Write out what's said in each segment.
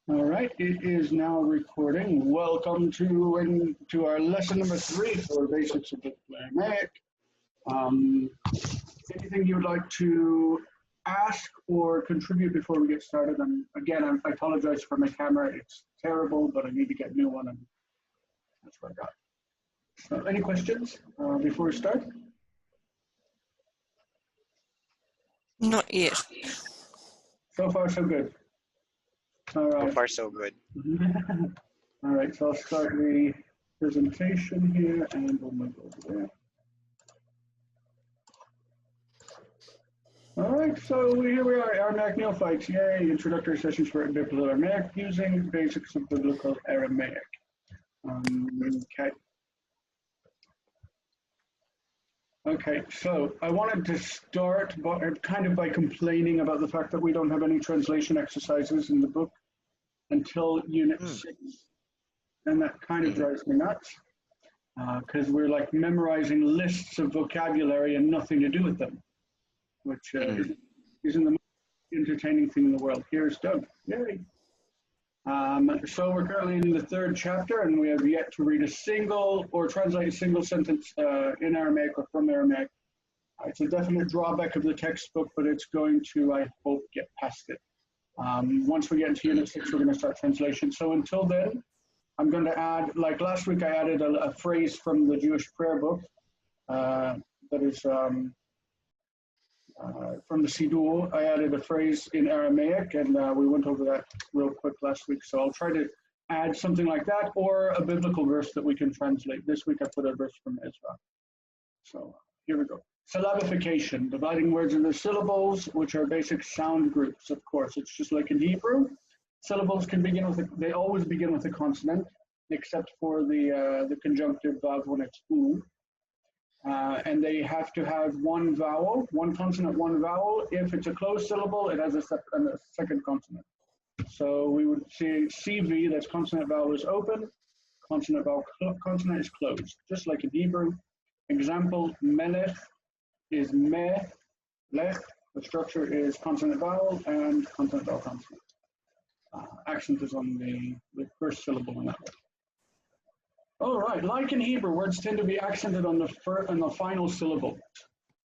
All right, it is now recording. Welcome to our lesson number 3 for Basics of Aramaic. Um, Anything you would like to ask or contribute before we get started? And again, I apologize for my camera. It's terrible, but I need to get a new one, and that's what I got. So, any questions before we start? Not yet. So far, so good. All right. So far, so good. All right, so I'll start the presentation here, and we'll move over there. All right, so here we are, Aramaic Neophytes. Yay, introductory sessions for biblical Aramaic using basics of biblical Aramaic. Okay. Okay, so I wanted to start by complaining about the fact that we don't have any translation exercises in the book until Unit 6. And that kind of drives me nuts, because we're like memorizing lists of vocabulary and nothing to do with them, which isn't the most entertaining thing in the world. Here's Doug. Yay. So we're currently in the 3rd chapter, and we have yet to read a single or translate a single sentence in Aramaic or from Aramaic. It's a definite drawback of the textbook, but it's going to, I hope, get past it. Once we get into Unit 6, we're going to start translation. So until then, I'm going to add, like last week, I added a phrase from the Jewish prayer book that is from the Siddur. I added a phrase in Aramaic, and we went over that real quick last week. So I'll try to add something like that, or a biblical verse that we can translate. This week I put a verse from Ezra. So here we go. Syllabification, dividing words into syllables, which are basic sound groups, of course. It's just like in Hebrew. Syllables can begin with, they always begin with a consonant, except for the conjunctive vav when it's u. And they have to have one vowel, one consonant, one vowel. If it's a closed syllable, it has a second consonant. So we would see CV, that's consonant vowel is open, consonant vowel consonant is closed, just like in Hebrew. Example, melech is meh, lech. The structure is consonant vowel and consonant vowel consonant. Accent is on the first syllable in that way. All right, like in Hebrew, words tend to be accented on the final syllable.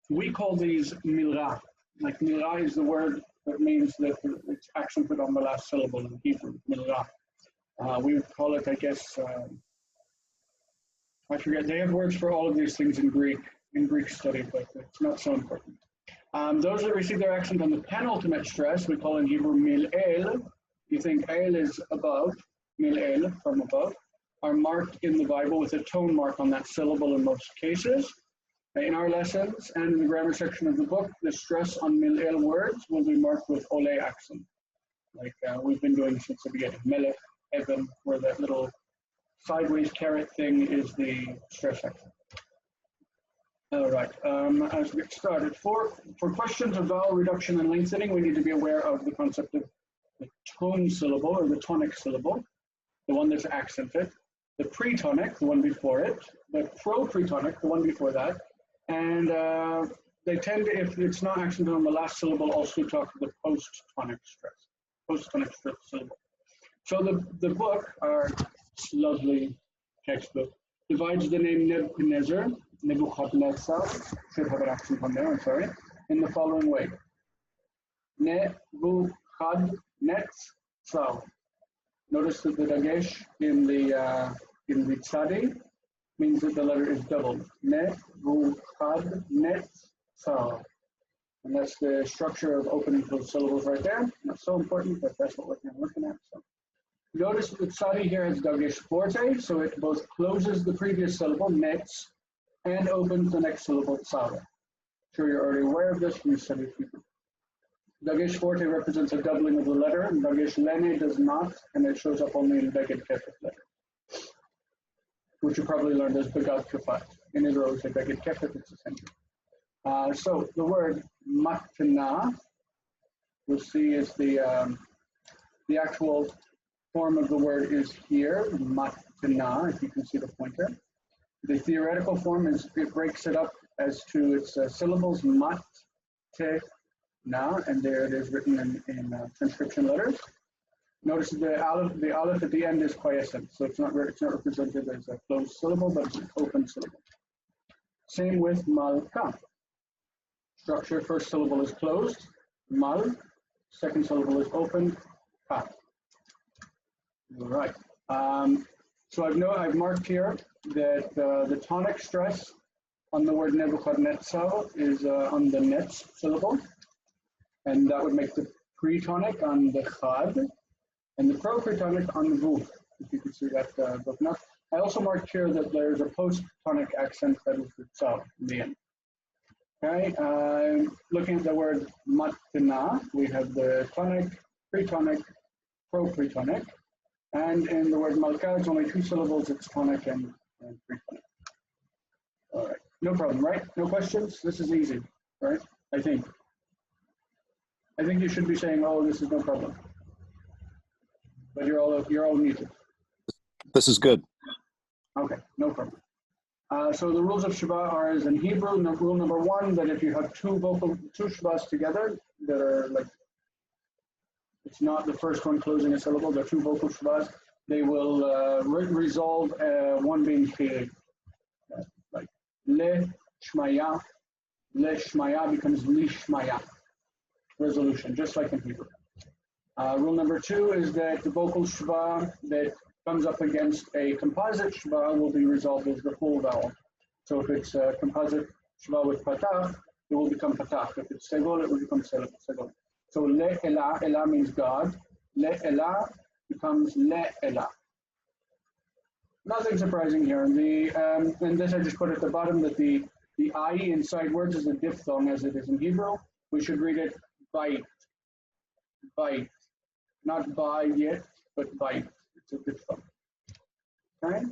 We call these milra. Like milra is the word that means that it's accented on the last syllable in Hebrew, milra. We would call it, I guess, I forget, they have words for all of these things in Greek study, but it's not so important. Those that receive their accent on the penultimate stress, we call in Hebrew mil-el. You think el is above, mil-el, from above, are marked in the Bible with a tone mark on that syllable in most cases. In our lessons and in the grammar section of the book, the stress on mil-el words will be marked with ole accent, like we've been doing since the beginning. Melech, Evan, where that little sideways caret thing is the stress accent. All right, as we get started, for questions of vowel reduction and lengthening, we need to be aware of the concept of the tone syllable or the tonic syllable, the one that's accented, the pretonic, the one before it, the pro-pretonic, the one before that, and they tend to, if it's not accented on the last syllable, also talk of the post-tonic stress, post-tonic stress syllable. So the book, our lovely textbook, divides the name Nebuchadnezzar, should have an accent on there, I'm sorry, in the following way. Nebuchadnezzar. Notice that the dagesh in the tzadi means that the letter is doubled. Nebuchadnezzar. And that's the structure of opening closed syllables right there. Not so important, but that's what we're looking at. So notice that the tzadi here has dagesh forte, so it both closes the previous syllable, netz, and opens the next syllable, tzara. I'm sure you're already aware of this from your study of Hebrew. Dagesh forte represents a doubling of the letter, and dagesh lene does not, and it shows up only in beged kefet letter, which you probably learned as begad kefat. In Israel, we say beged kefet, it's the same thing. So the word matna, we'll see is the actual form of the word is here, matna, if you can see the pointer. The theoretical form is, it breaks it up as to its syllables, mat, te, na, and there it is written in transcription letters. Notice the aleph at the end is quiescent, so it's not represented as a closed syllable, but it's an open syllable. Same with malka. Structure: first syllable is closed, mal. Second syllable is open, ka. All right. So I've marked here that the tonic stress on the word Nebuchadnezzar is on the netz syllable, and that would make the pre-tonic on the chad, and the pro-pre-tonic on the vu, if you can see that broken up. I also marked here that there's a post-tonic accent that is the tzav in the end. Okay, looking at the word matna, we have the tonic, pre-tonic, pro-pre-tonic, and in the word malka, it's only two syllables, it's tonic and pre-tonic. All right, no problem, right? No questions? This is easy, right? I think you should be saying, oh, this is no problem. But you're all muted. This is good. Okay, no problem. So the rules of Sheba are as in Hebrew. Rule number one, that if you have two Shebas together that are like, it's not the first one closing a syllable, they're two vocal Shebas, they will resolve one being Chile. Like le shmaya becomes li shmaya. Resolution, just like in Hebrew. Rule number two is that the vocal Sheba that comes up against a composite Sheba will be resolved as the full vowel. So if it's a composite Sheba with patach, it will become patach. If it's segol, it will become segol. So le elah, elah means God. Le elah becomes le elah. Nothing surprising here. And this I just put at the bottom that the I inside words is a diphthong as it is in Hebrew. We should read it bite. Bite. Not buy yet, but bite. It's a diphthong. Okay?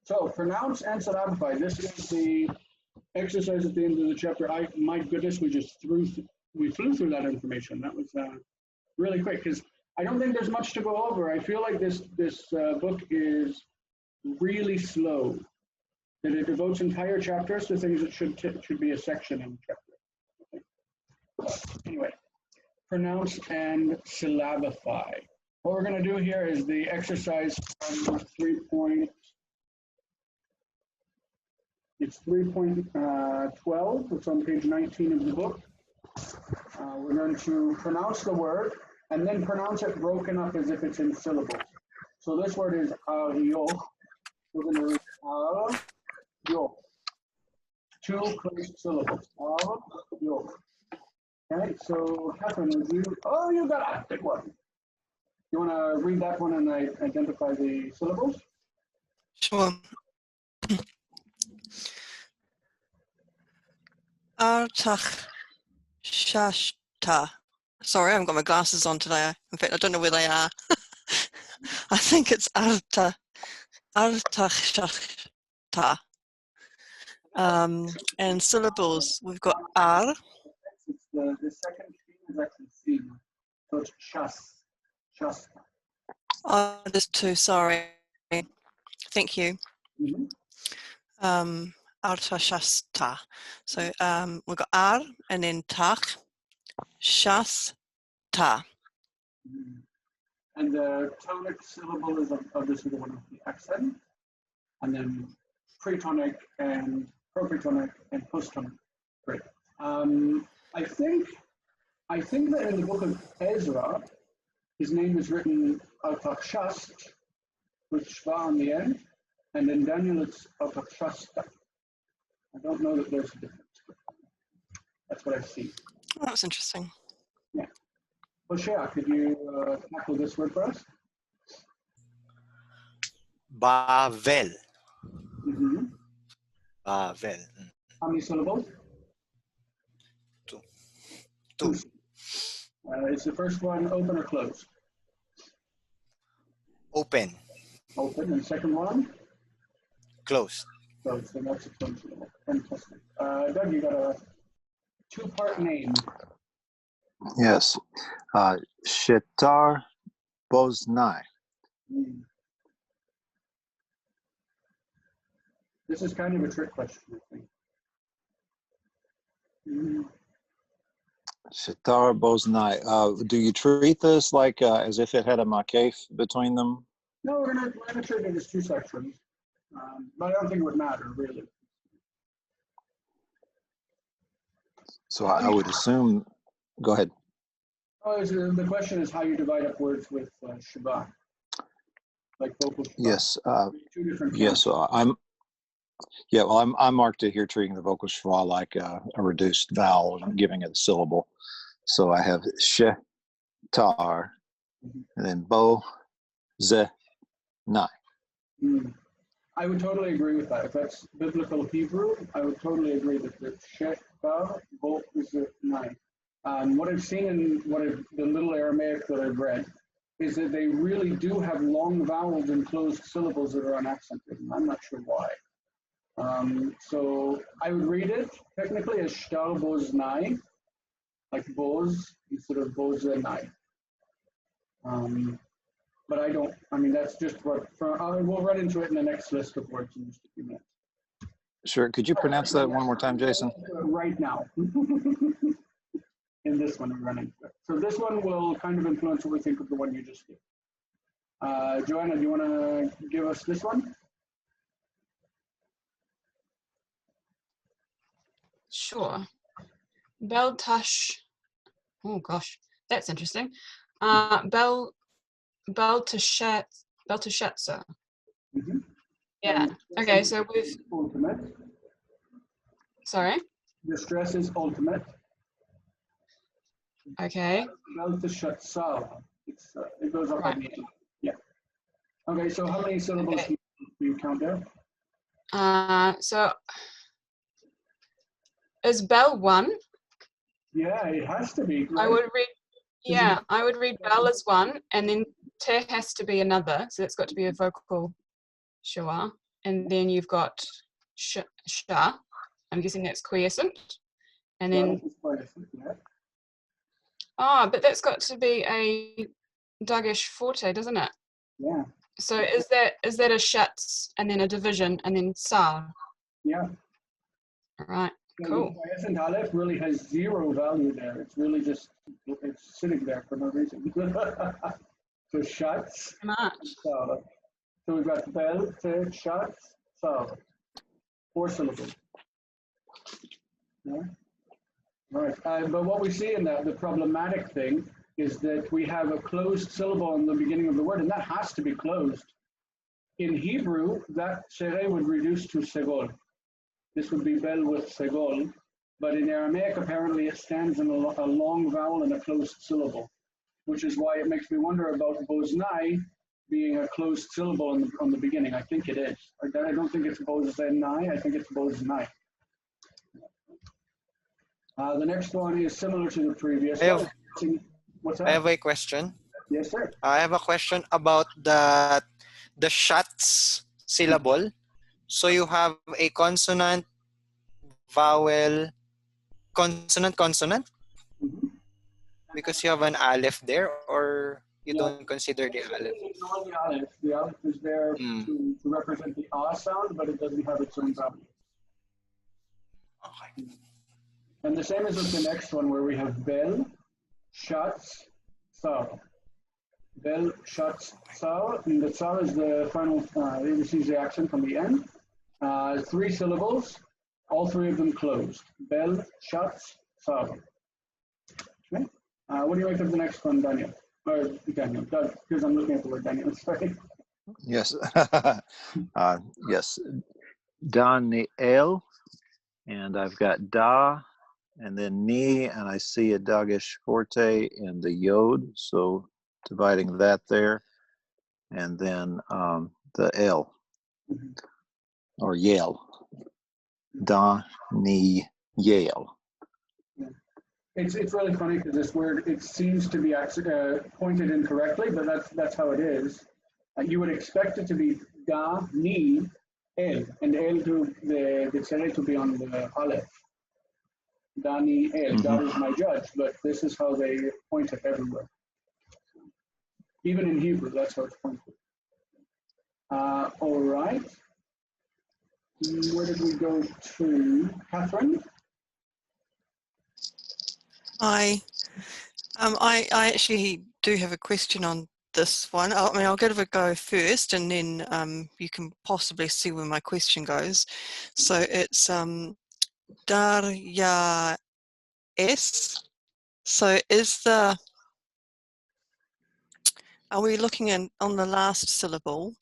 So pronounce and syllabify. This is the exercise at the end of the chapter. My goodness, we flew through that information. That was really quick because I don't think there's much to go over. I feel like this book is really slow. That it devotes entire chapters to things that should be a section in the chapter. Okay. Anyway, pronounce and syllabify. What we're going to do here is the exercise from 3.12. It's 3.12. It's on page 19 of the book. We're going to pronounce the word and then pronounce it broken up as if it's in syllables. So this word is arioch. We're going to read arioch. Two closed syllables. Arioch. Okay, so Catherine, you got a big one. You want to read that one and identify the syllables? Sure. Artach Shashta. Sorry, I haven't got my glasses on today. In fact, I don't know where they are. I think it's Artach Shashta. And syllables, we've got Ar. The second thing is actually C. So it's Shasta. Oh, there's two, sorry. Thank you. Mm-hmm. Artashasta. So we've got Ar and then Tach, Shasta. Mm-hmm. And the tonic syllable is obviously the one with the accent. And then pretonic and propretonic and posttonic. Great. I think that in the book of Ezra, his name is written Artachshast with Shva on the end, and in Daniel it's Artachshasta. I don't know that there's a difference, but that's what I see. Oh, that's interesting. Yeah. Hoshea, could you tackle this word for us? Bavel. Mm-hmm. Bavel. How many syllables? Two. Is the first one open or closed? Open. Open. And the second one? Closed. Closed. So that's a closed syllable. Fantastic. Doug, you got a two-part name. Yes. Shetar Boznai. Mm. This is kind of a trick question, I think. Sitar Boznai. Do you treat this like as if it had a makef between them? No, we're gonna treat it as two sections, but I don't think it would matter really. So I would assume. Go ahead. Oh, the question is how you divide up words with Shabbat, like vocal Shabbat. Yes. Two different Yes. counts. Well, I'm marked it here treating the vocal schwa like a reduced vowel and giving it a syllable. So I have she, tar, and then bo, ze, nai. I would totally agree with that. If that's biblical Hebrew, I would totally agree that the she, tar, bo, ze, nai. What I've seen in the little Aramaic that I've read is that they really do have long vowels and closed syllables that are unaccented. And I'm not sure why. So I would read it technically as shtar boznai, like boz instead of bozenai. But that's just what, we'll run into it in the next list of words in just a few minutes. Sure. Could you pronounce that one more time, Jason? Right now. In this one, we're running. So this one will kind of influence what we think of the one you just did. Joanna, do you want to give us this one? Sure. Beltash. Oh gosh, that's interesting. Beltashetza. Mm-hmm. Yeah. Okay, so we've. Ultimate. Sorry. The stress is ultimate. Okay. Beltashetza. It goes up Right. on the end. Yeah. Okay, so how many syllables do you count there? So is bell one? Yeah, it has to be. Right? I would read. Yeah, I would read bell as one, and then te has to be another. So it's got to be a vocal schwa, and then you've got sha. I'm guessing that's quiescent, and then. Yeah. Oh, but that's got to be a Duggish forte, doesn't it? Yeah. So is that a shuts and then a division and then sa? Yeah. Right. So Cool. the quiescent aleph really has zero value there. It's really just sitting there for no reason. So shuts. Much. So we've got bell, te, shuts, so 4 syllables. Yeah. All right. But what we see in that, the problematic thing is that we have a closed syllable in the beginning of the word, and that has to be closed. In Hebrew, that shere would reduce to segol. This would be bel with segol. But in Aramaic, apparently it stands in a long vowel and a closed syllable, which is why it makes me wonder about boznai being a closed syllable on the beginning. I think it is. I don't think it's bozenai. I think it's boznai. The next one is similar to the previous one. What's that? I have a question. Yes, sir. I have a question about the shots syllable. So you have a consonant, vowel, consonant, Mhm. because you have an aleph there, or you Yeah. don't consider the aleph. Ignore the aleph. The aleph is there to represent the ah sound, but it doesn't have its own value. Okay. And the same as with the next one, where we have bel, shuts, saw. Bel, shuts, saw. And the saw is the final, this is the accent from the end. 3 syllables, all 3 of them closed. Bel, shuts, saw. Okay. What do you make of the next one, Daniel? Or Daniel, Doug, because I'm looking at the word Daniel, sorry. Yes. Yes. Daniel, and I've got da, and then ni, and I see a Dagish forte in the yod, so dividing that there, and then the L, or Yale. Da, ni, Yale. It's really funny because this word, it seems to be pointed incorrectly, but that's how it is. You would expect it to be da, ni, el, and el to the tzere to be on the aleph. Da, ni, el, God is my judge, but this is how they point it everywhere. Even in Hebrew, that's how it's pointed. All right. Where did we go to? Catherine? I actually do have a question on this one. I mean, I'll give it a go first, and then you can possibly see where my question goes. So it's Darya S. So are we looking on the last syllable?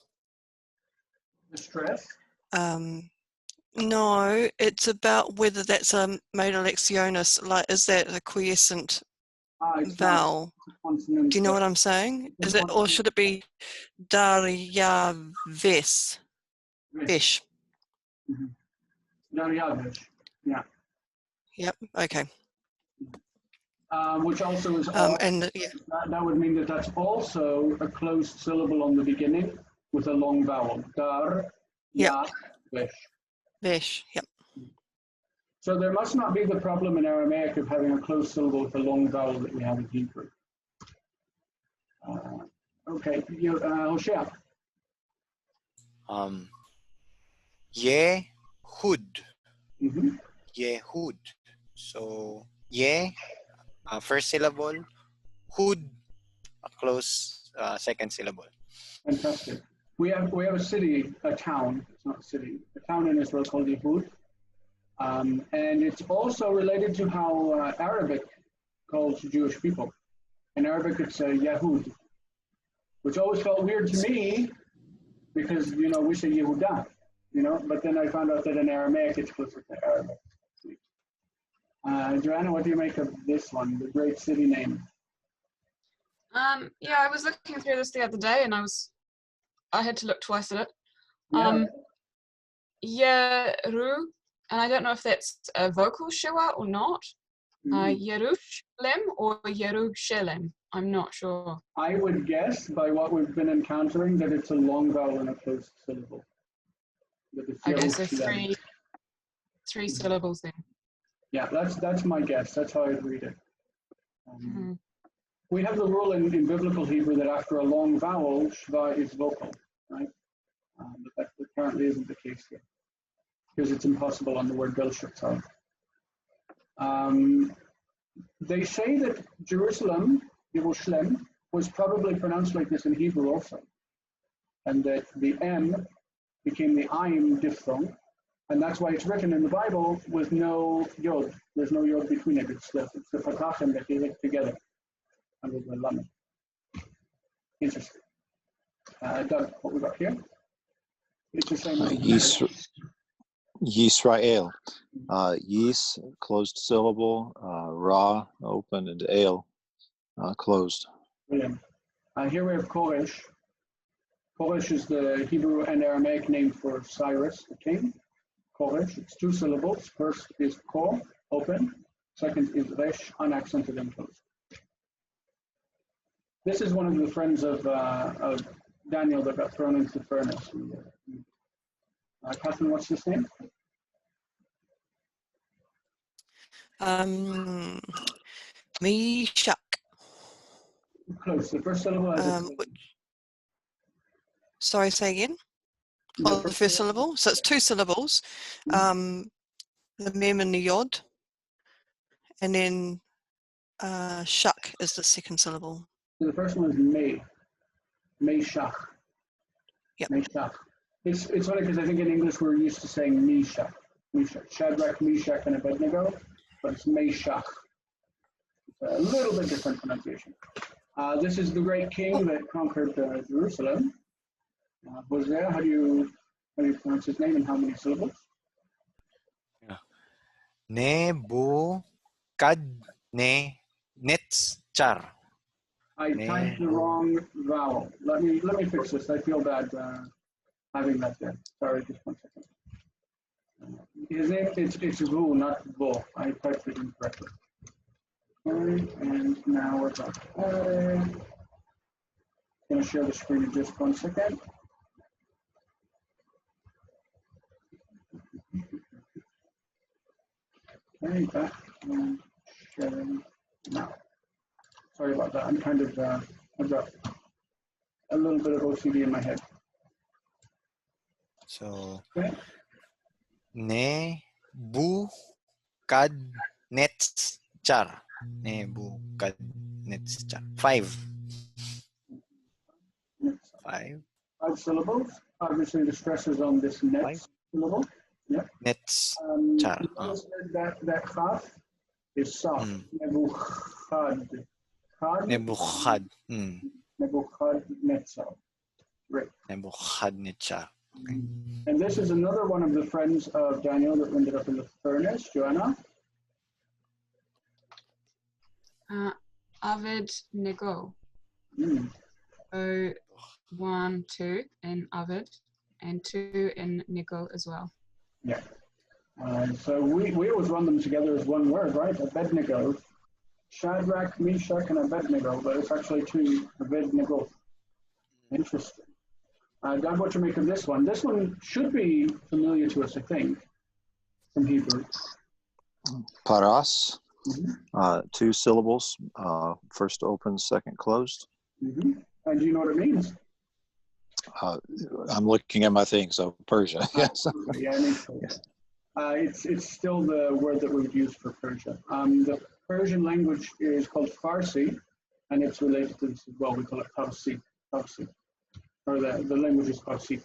The stress. No, it's about whether that's a modal lectionis, like is that a quiescent It's vowel? consonant. Do you know what I'm saying? Is it, or should it be Darya Ves? Vesh. Daryavish. Yeah. Yep. Okay. Which also is And yeah. that would mean that that's also a closed syllable on the beginning with a long vowel. Dar, Yep. ya, vish. Vesh. Yep. So there must not be the problem in Aramaic of having a closed syllable with a long vowel that we have in Hebrew. Okay, Hoshea. Yehud. Mm-hmm. Yehud. So ye, first syllable. Hud, a close second syllable. Fantastic. We have a city, a town. It's not a city. A town in Israel called Yehud, and it's also related to how Arabic calls Jewish people. In Arabic, it's Yahud, which always felt weird to me because we say Yehuda, But then I found out that in Aramaic, it's closer to Arabic. Joanna, what do you make of this one, the great city name? Yeah, I was looking through this the other day, and I had to look twice at it. Yeru, and I don't know if that's a vocal shua or not. Yerushalem or Yerushalem. I'm not sure. I would guess by what we've been encountering that it's a long vowel and a closed syllable. Okay, so three syllables then. Yeah, that's my guess. That's how I'd read it. We have the rule in biblical Hebrew that after a long vowel, shva is vocal, right? But that apparently isn't the case here because it's impossible on the word Belshazzar. They say that Jerusalem, Yerushalem, was probably pronounced like this in Hebrew also, and that the M became the Ayin diphthong, and that's why it's written in the Bible with no yod. There's no yod between it. It's the fatachim that they hit together under the lamed. Interesting. Doug, what we got here? It's the same. Yisrael. Yis, closed syllable. Ra, open, and El, closed. Brilliant. Here we have Koresh. Koresh is the Hebrew and Aramaic name for Cyrus, the king. Koresh, it's two syllables. First is ko, open. Second is resh, unaccented and closed. This is one of the friends of Daniel that got thrown into the furnace. Catherine, what's his name? Meshach. Close. The first syllable has sorry, say again. The first syllable. So it's two syllables. The mem and the yod, and then shak is the second syllable. So the first one is Meshach. Yep. Meshach. It's funny because I think in English we're used to saying Meshach. Shadrach, Meshach, and Abednego, but it's Meshach. It's a little bit different pronunciation. This is the great king that conquered Jerusalem. Hosea, how do you pronounce his name and how many syllables? Nebukadnezzar. I typed the wrong vowel. Let me fix this. I feel bad having that there. Sorry, just 1 second. His name it's Vu, not Vo. I typed it incorrectly. Okay, and now we're back. I'm going to share the screen in just 1 second. Okay, back and sharing now. Sorry about that. I'm kind of I've got a little bit of OCD in my head. So, okay. Nebukadnezzar. Nebuchadnezzar. 5. 5. 5 syllables. Obviously, the stress is on this net 5. syllable. Yeah. Netzar. Notice that chaf is soft. Nebuchad. Nebuchad. Nebuchadnezzar. Great. Nebuchadnezzar. Okay. And this is another one of the friends of Daniel that ended up in the furnace. Joanna? Avid Nego. So 1, 2 in Avid and 2 in Nego as well. Yeah. So we always run them together as one word, right? Abednego. Shadrach, Meshach, and Abednego, but it's actually 2 Abednego. Interesting. Doug, what you make of this one? This one should be familiar to us, I think, from Hebrew. Paras, 2 syllables, first open, second closed. And do you know what it means? I'm looking at my thing, so Persia. Yes. Yeah, it means Persia. It's still the word that we would use for Persia. The Persian language is called Farsi, and it's related to this as well. We call it Farsi. Or the language is Farsi.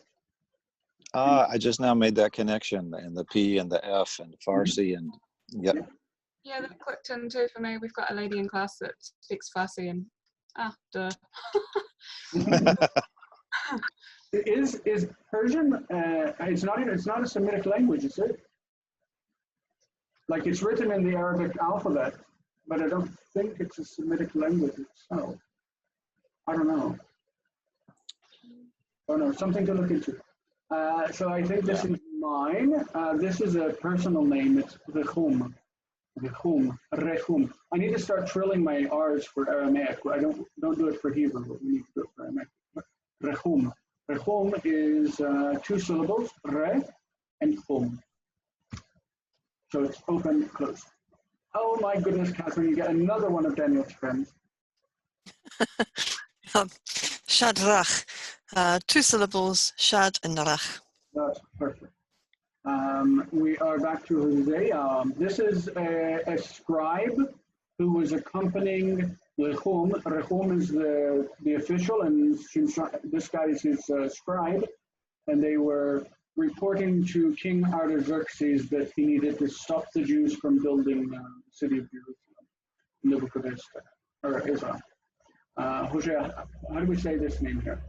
I just now made that connection, and the P and the F and Farsi and yep. Yeah, that clicked in too for me. We've got a lady in class that speaks Farsi and duh. Is Persian? It's not a Semitic language, is it? Like it's written in the Arabic alphabet, but I don't think it's a Semitic language itself. I don't know. Oh no, something to look into. So I think this is mine. This is a personal name. It's Rechum. Rechum. I need to start trilling my R's for Aramaic. I don't do it for Hebrew, but we need to do it for Aramaic. Rechum. Rechum is 2 syllables, re and chum. So it's open, closed. Oh my goodness, Catherine, you get another one of Daniel's friends. Shadrach, 2 syllables, shad and rach. That's perfect. We are back to Hosea. This is a scribe who was accompanying Rechum. Rechum is the official, and this guy is his scribe. And they were reporting to King Artaxerxes that he needed to stop the Jews from building the city of Jerusalem, Nebuchadnezzar, or Israel. Hosea, how do we say this name here?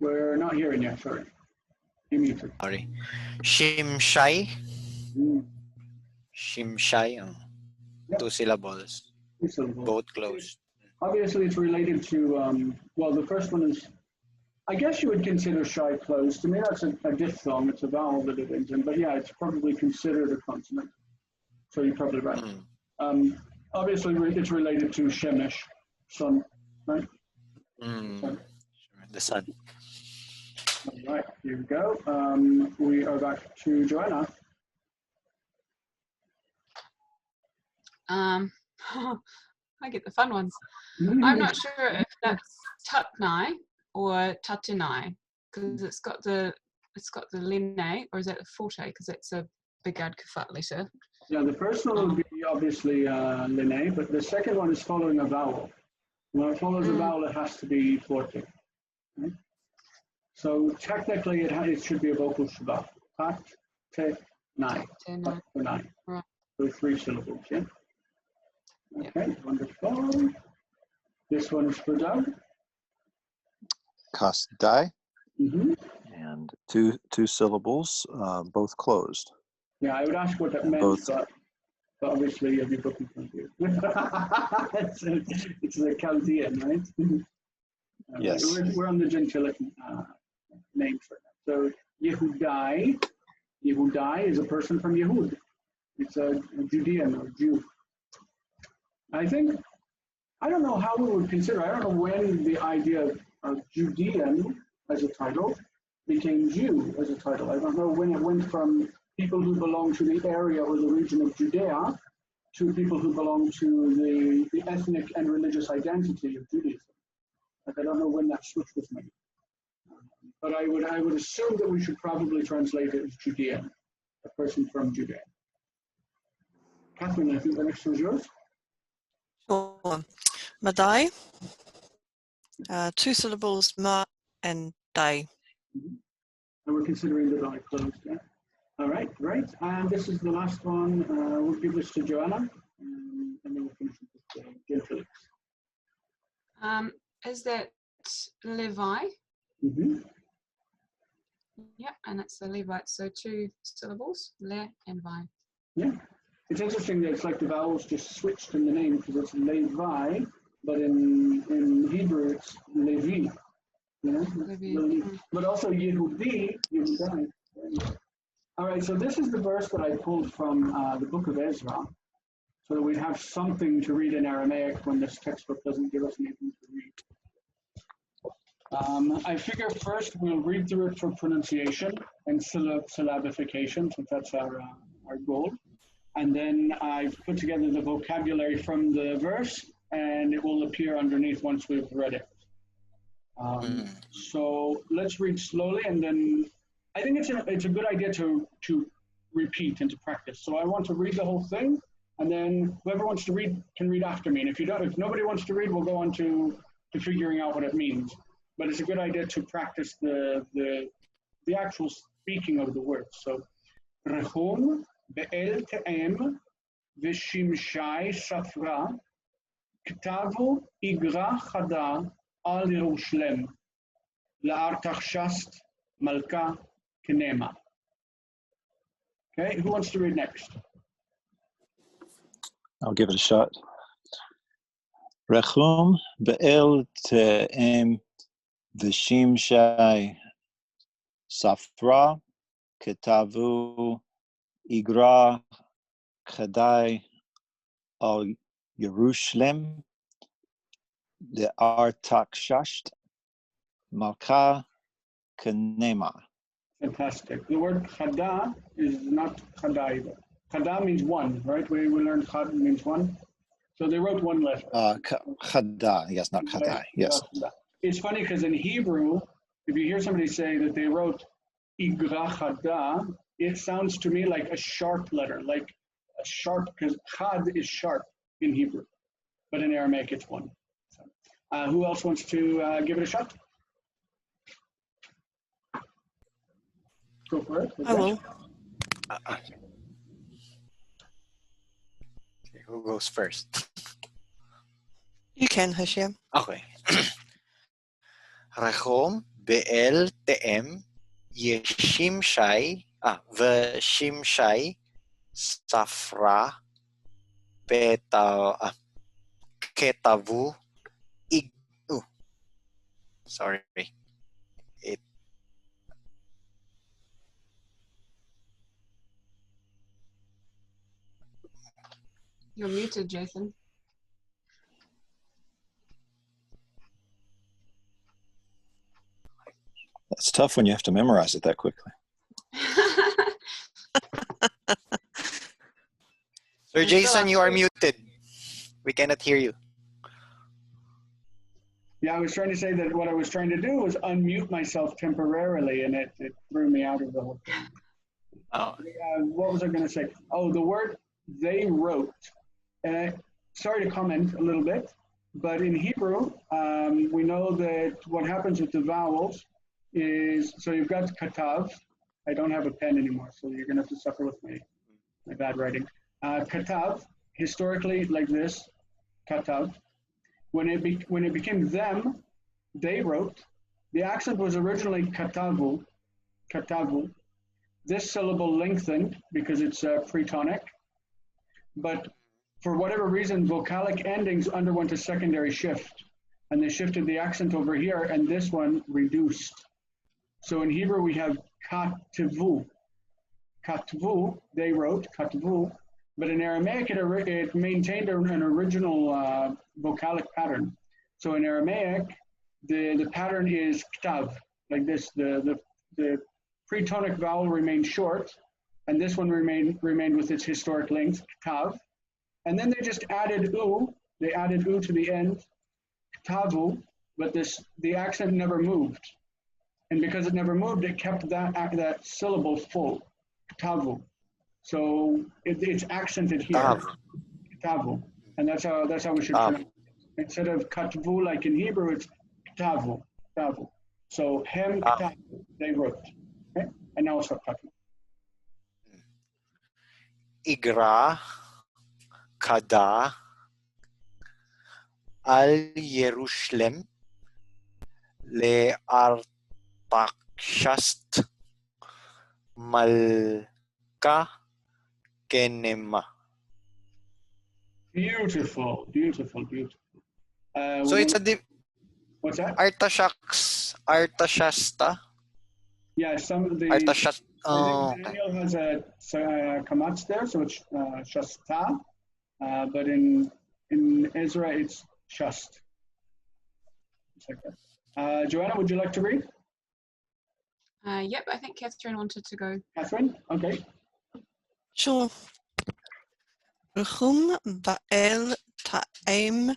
We're not hearing you, sorry. You muted. Sorry. Shimshai. Shimshai. 2 syllables. 2 syllables. Both closed. Obviously, it's related to, well, the first one is, I guess you would consider shy closed. To me, that's a diphthong. It's a vowel that it ends in. But yeah, it's probably considered a consonant. So you're probably right. Obviously, it's related to Shemesh, sun, right? Sun. The sun. All right, here we go. We are back to Joanna. I get the fun ones. I'm not sure if that's Tutnai or Tatinai, because it's got the Line, or is that the Forte, because it's a big Ad Kafat letter. Yeah, the first one would be obviously Line, but the second one is following a vowel. When it follows a vowel, it has to be Forte. Okay? So technically, it should be a vocal shabbat. Tat, te, nai. Right. So 3 syllables, yeah? Okay, wonderful. This one is for Doug. Kasdai, and two syllables, both closed. Yeah, I would ask what that meant, but obviously you have your book in front of you. It's the Chaldean, right? Yes. We're on the gentilic names right now. So Yehudai is a person from Yehud. It's a Judean or Jew. I don't know how we would consider, I don't know when the idea of Judean as a title became Jew as a title. I don't know when it went from people who belong to the area or the region of Judea to people who belong to the ethnic and religious identity of Judaism. Like, I don't know when that switch was made. But I would assume that we should probably translate it as Judean. a person from Judea. Catherine, I think the next one is yours. Sure. Madai, 2 syllables, ma and dai. And we're considering the die closed. Yeah? All right, great. And this is the last one. We'll give this to Joanna, and then we'll finish with Jen Felix. Is that Levi? Mm-hmm. Yeah, and it's the Levites. So 2 syllables, le and vi. Yeah. It's interesting that it's like the vowels just switched in the name because it's Levi, but in Hebrew it's Levi. You know? Levi. But also Yehudi, Yehudai. All right, so this is the verse that I pulled from the book of Ezra, so that we have something to read in Aramaic when this textbook doesn't give us anything to read. I figure first we'll read through it for pronunciation and syllabification, since that's our goal. And then I've put together the vocabulary from the verse, and it will appear underneath once we've read it. So let's read slowly, and then I think it's a good idea to repeat and to practice. So I want to read the whole thing, and then whoever wants to read can read after me. And if nobody wants to read, we'll go on to figuring out what it means. But it's a good idea to practice the actual speaking of the words. So Rehum be'el te'em v'shimshai safra ktavu igra chada al Yerushalem la'artachshast malka kenema. Okay, who wants to read next? I'll give it a shot. Rechum be'el te'em v'shimshai safra ketavu igra chadai al Yerushalem le'artachshast malka kenema. Fantastic. The word chada is not chada either. Chada means one, right? We learned chad means one. So they wrote one letter. Chada, yes, not chadai, yes. It's funny because in Hebrew, if you hear somebody say that they wrote igra chada, it sounds to me like a sharp letter, like a sharp, because chad is sharp in Hebrew, but in Aramaic it's one. So, who else wants to give it a shot? Go for it. I will. Okay, who goes first? You can, Hashem. Okay. Rechom be'el te'em yeshimshai v'shimshai safra ketavu sorry. You're muted, Jason. It's tough when you have to memorize it that quickly. Sir Jason, you are muted. We cannot hear you. Yeah, I was trying to say that what I was trying to do was unmute myself temporarily, and it threw me out of the whole thing. Oh. What was I going to say? Oh, the word they wrote. Sorry to comment a little bit, but in Hebrew, we know that what happens with the vowels is, so you've got katav. I don't have a pen anymore, so you're going to have to suffer with my bad writing. Katav, historically like this, katav. When it became them, they wrote, the accent was originally katavu, katavu. This syllable lengthened because it's pretonic, but for whatever reason, vocalic endings underwent a secondary shift, and they shifted the accent over here, and this one reduced. So in Hebrew, we have katvu. Katvu, they wrote, katvu, but in Aramaic, it maintained an original vocalic pattern. So in Aramaic, the pattern is ktav, like this. The pretonic vowel remained short, and this one remained with its historic length, ktav. And then they just added u. They added u to the end, ktavu, but the accent never moved. And because it never moved, it kept that syllable full, ktavu. So it's accented here. Tav. Ktavu. And that's how we should Tav. pronounce it. Instead of katvu like in Hebrew, it's ktavu. Ktavu. So hem Ah. ktavu, they wrote. Okay? And now stop talking. Igra kada al Jerusalem le artakshast malka kenema. Beautiful, beautiful, beautiful. So it's a what's that? Artashasta. Yeah, some of the Artashast. I think Daniel has a kamatz there, so it's shasta. But in Ezra, it's shust. Just like that. Joanna, would you like to read? Yep, I think Catherine wanted to go. Catherine? Okay. Sure. Rechum Ba'el Ta'em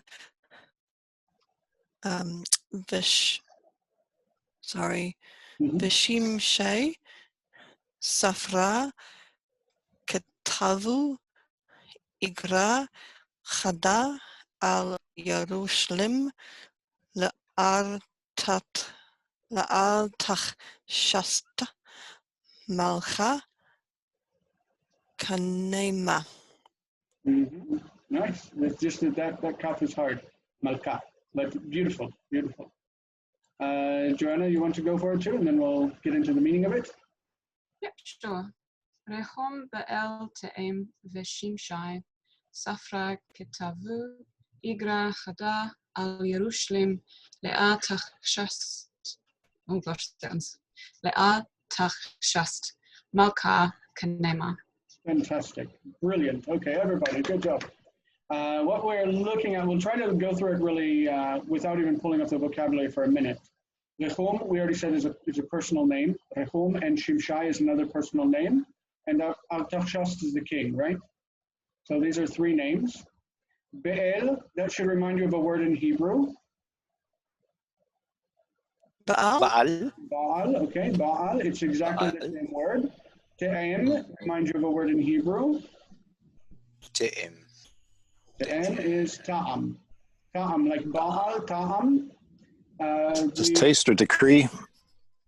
Vishimshei Safra Ketavu Igra Chada al Yerushalim La'artachshasta Malcha Kanema. Mm-hmm. Nice. It's just that kaf is hard. Malka. But beautiful, beautiful. Joanna, you want to go for it too, and then we'll get into the meaning of it? Yep, sure. Rechom Ba'el Te'em Veshimshai Safra Ketavu Igra Chada al Yerushalim Le'atachshast. Oh gosh, sounds. Le'atachshast Malka Kanema. Fantastic. Brilliant. Okay, everybody, good job. What we're looking at, we'll try to go through it really without even pulling up the vocabulary for a minute. Rechum, we already said, is a personal name. Rechum and Shimshai is another personal name. And Artachshast is the king, right? So these are three names. Be'el, that should remind you of a word in Hebrew. Baal? Baal, okay, Baal, it's exactly the same word. Te'em reminds you of a word in Hebrew. Te'em. Te'em is ta'am. Ta'am, like Baal, ta'am. Just taste or decree.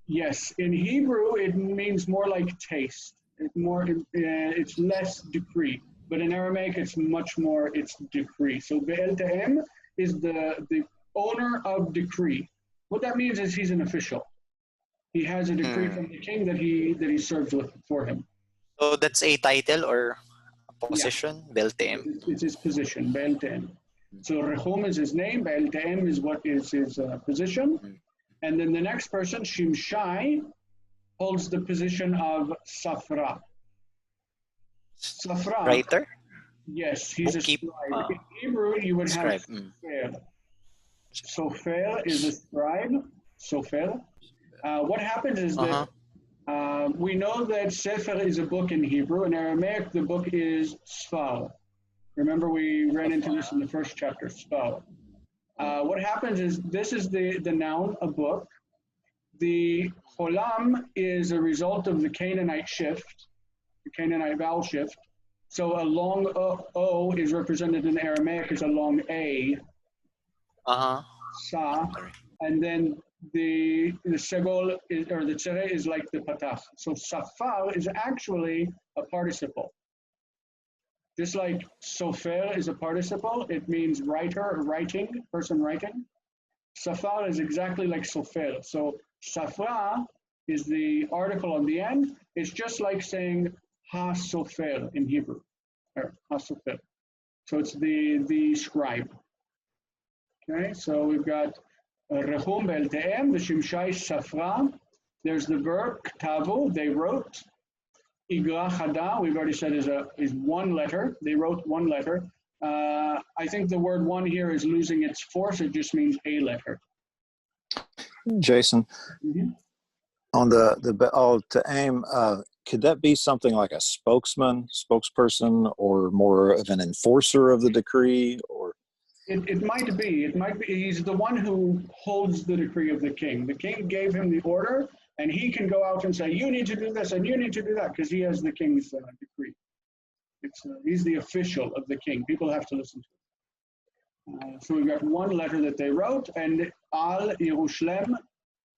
Yes, in Hebrew it means more like taste. It's less decree. But in Aramaic it's much more, it's decree. So Be'el Te'em is the owner of decree. What that means is he's an official. He has a decree from the king that he serves with for him. So that's a title or a position, yeah. Belteem. It's his position, Be'el Te'em. So Rechum is his name, Be'el Te'em is what is his position. And then the next person, Shimshai, holds the position of Safra. Safra. Writer? Yes, he's a scribe. In Hebrew, you would have Sofer. Sofer is a scribe. Sofer. What happens is that we know that Sefer is a book in Hebrew. In Aramaic, the book is Sfar. Remember, we ran into this in the first chapter, Sfar. What happens is this is the noun, a book. The cholam is a result of the Canaanite shift, the Canaanite vowel shift. So a long O is represented in Aramaic as a long A. Sa. And then the segol is, or the tzere is like the patach. So safar is actually a participle. Just like sofer is a participle, it means writer or writing, person writing. Safar is exactly like sofer. So safra is the article on the end. It's just like saying ha-sofer in Hebrew, or ha-sofer. So it's the scribe. Okay, so we've got Rechum Be'el Te'em, the Shimshai Safra. There's the verb ktavu, they wrote. Igra Chada, we've already said is one letter. They wrote one letter. I think the word one here is losing its force. It just means a letter. Jason, on the Be'el Te'em, could that be something like a spokesperson, or more of an enforcer of the decree, or? It might be. It might be. He's the one who holds the decree of the king. The king gave him the order, and he can go out and say, you need to do this and you need to do that, because he has the king's decree. He's the official of the king. People have to listen to him. So we've got one letter that they wrote, and Al Yerushalem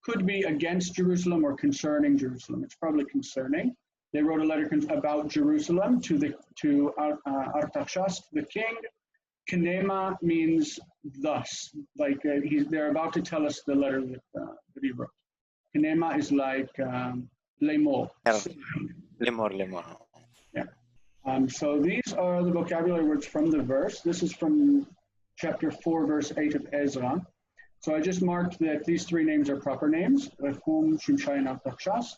could be against Jerusalem or concerning Jerusalem. It's probably concerning. They wrote a letter about Jerusalem to Artaxerxes, the king. Kinema means thus, like they're about to tell us the letter that he wrote. Kinema is like lemor. Lemor. Yeah. So these are the vocabulary words from the verse. This is from chapter 4, verse 8 of Ezra. So I just marked that these three names are proper names. Rechum, Shimshai, and Artaxerxes.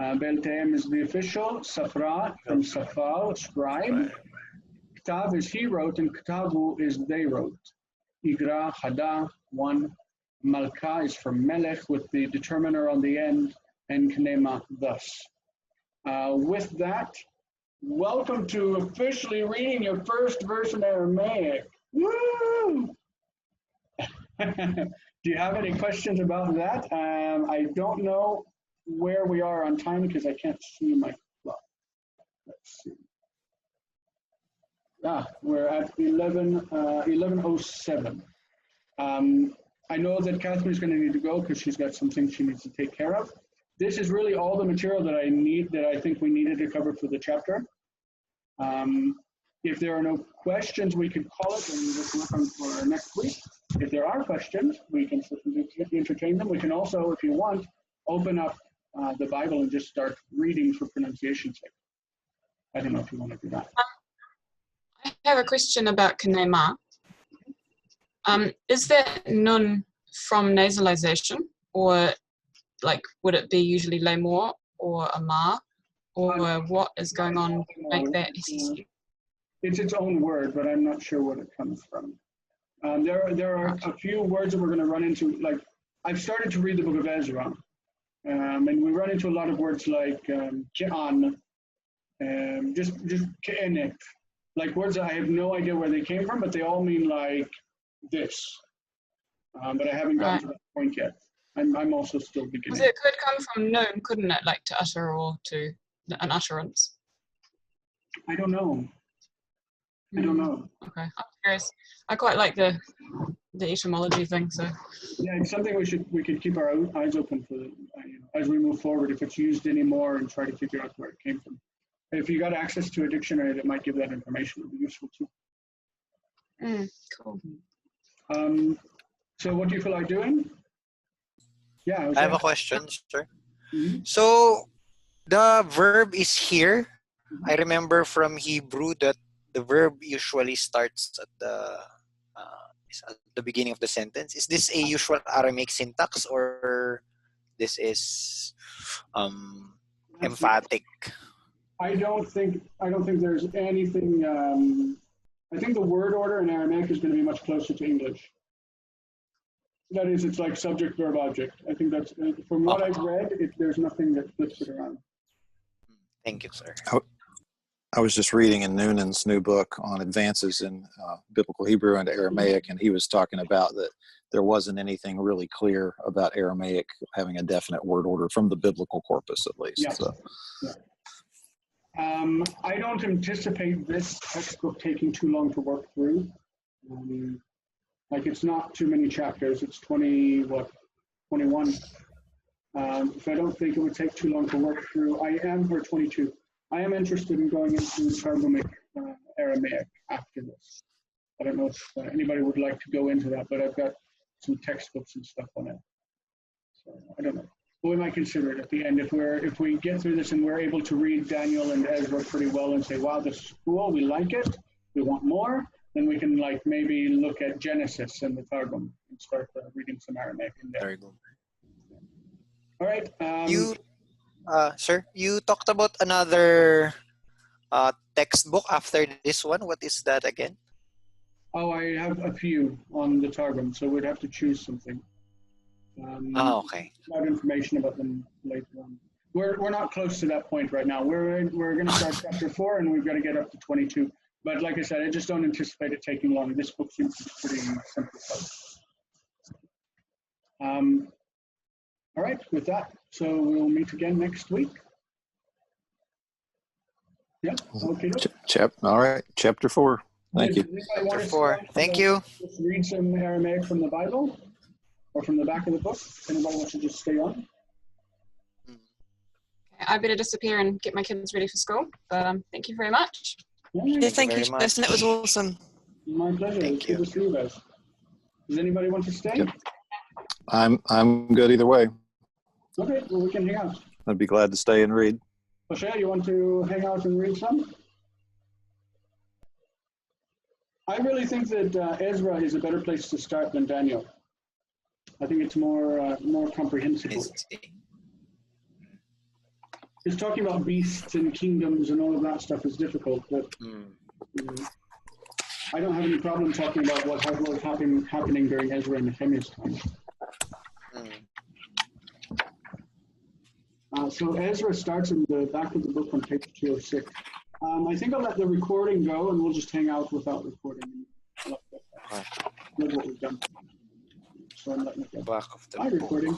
Belteem is the official. Safra from Safal, scribe. Ktav is he wrote, and Ktavu is they wrote. Igra, Hada, one. Malka is for Melech with the determiner on the end, and Knema, thus. With that, welcome to officially reading your first verse in Aramaic. Woo! Do you have any questions about that? I don't know where we are on time because I can't see my clock. Let's see. We're at 11:07. I know that Catherine's going to need to go because she's got some things she needs to take care of. This is really all the material that I think we needed to cover for the chapter. If there are no questions, we can call it and just work on for next week. If there are questions, we can entertain them. We can also, if you want, open up the Bible and just start reading for pronunciation's sake. I don't know if you want to do that. I have a question about Kinema. Is that nun from nasalization, or like would it be usually lemor or amar, or what is going on to make that SEC? It's its own word, but I'm not sure what it comes from. There are a few words that we're going to run into. Like I've started to read the book of Ezra, and we run into a lot of words like ke'an, just ke'enet, like words that I have no idea where they came from, but they all mean like this. But I haven't gotten to that point yet. I'm also still beginning. Because it could come from nun, couldn't it? Like to utter or to an utterance. I don't know. I don't know. Okay, I'm curious. I quite like the etymology thing. So yeah, it's something we could keep our eyes open for as we move forward. If it's used anymore, and try to figure out where it came from. If you got access to a dictionary that might give that information, it would be useful too. Cool. So what do you feel like doing? Yeah, I have a question, sir. Mm-hmm. So the verb is here. I remember from Hebrew that the verb usually starts at the beginning of the sentence. Is this a usual Aramaic syntax, or this is emphatic? I don't think there's anything. I think the word order in Aramaic is going to be much closer to English. That is, it's like subject, verb, object. I think that's, from what I've read, there's nothing that flips it around. Thank you, sir. I was just reading in Noonan's new book on advances in biblical Hebrew and Aramaic, and he was talking about that there wasn't anything really clear about Aramaic having a definite word order from the biblical corpus, at least. Yes. So. Yeah. I don't anticipate this textbook taking too long to work through. Like it's not too many chapters. It's 21. So I don't think it would take too long to work through. I am 22. I am interested in going into Targumic Aramaic after this. I don't know if anybody would like to go into that, but I've got some textbooks and stuff on it. So I don't know. But we might consider it at the end if we get through this and we're able to read Daniel and Ezra pretty well and say, wow, this is cool, we like it, we want more. Then we can like maybe look at Genesis and the Targum and start reading some Aramaic in there. Very good. All right. Sir, you talked about another textbook after this one. What is that again? Oh, I have a few on the Targum, so we'd have to choose something. Okay. Have information about them later on. We're not close to that point right now. We're going to start chapter 4, and we've got to get up to 22. But like I said, I just don't anticipate it taking long. This book seems to be pretty simplified. All right, with that, so we'll meet again next week. Yeah. Okay. All right. Chapter 4. Thank you. Chapter 4. Thank you. Just read some Aramaic from the Bible or from the back of the book. Anybody wants to just stay on? I better disappear and get my kids ready for school. But thank you very much. Yeah, thank you, very much. Jason. That was awesome. My pleasure. Thank It's good you. to see you guys. Does anybody want to stay? Yep. I'm good either way. Okay, well, we can hang out. I'd be glad to stay and read. O'Shea, you want to hang out and read some? I really think that Ezra is a better place to start than Daniel. I think it's more comprehensible. It's talking about beasts and kingdoms and all of that stuff is difficult, but I don't have any problem talking about what was happening during Ezra and Nehemiah's time. So Ezra starts in the back of the book on page 206. I think I'll let the recording go, and we'll just hang out without recording. Look what we've done. So I'm letting it go. Back of the Hi, book. recording.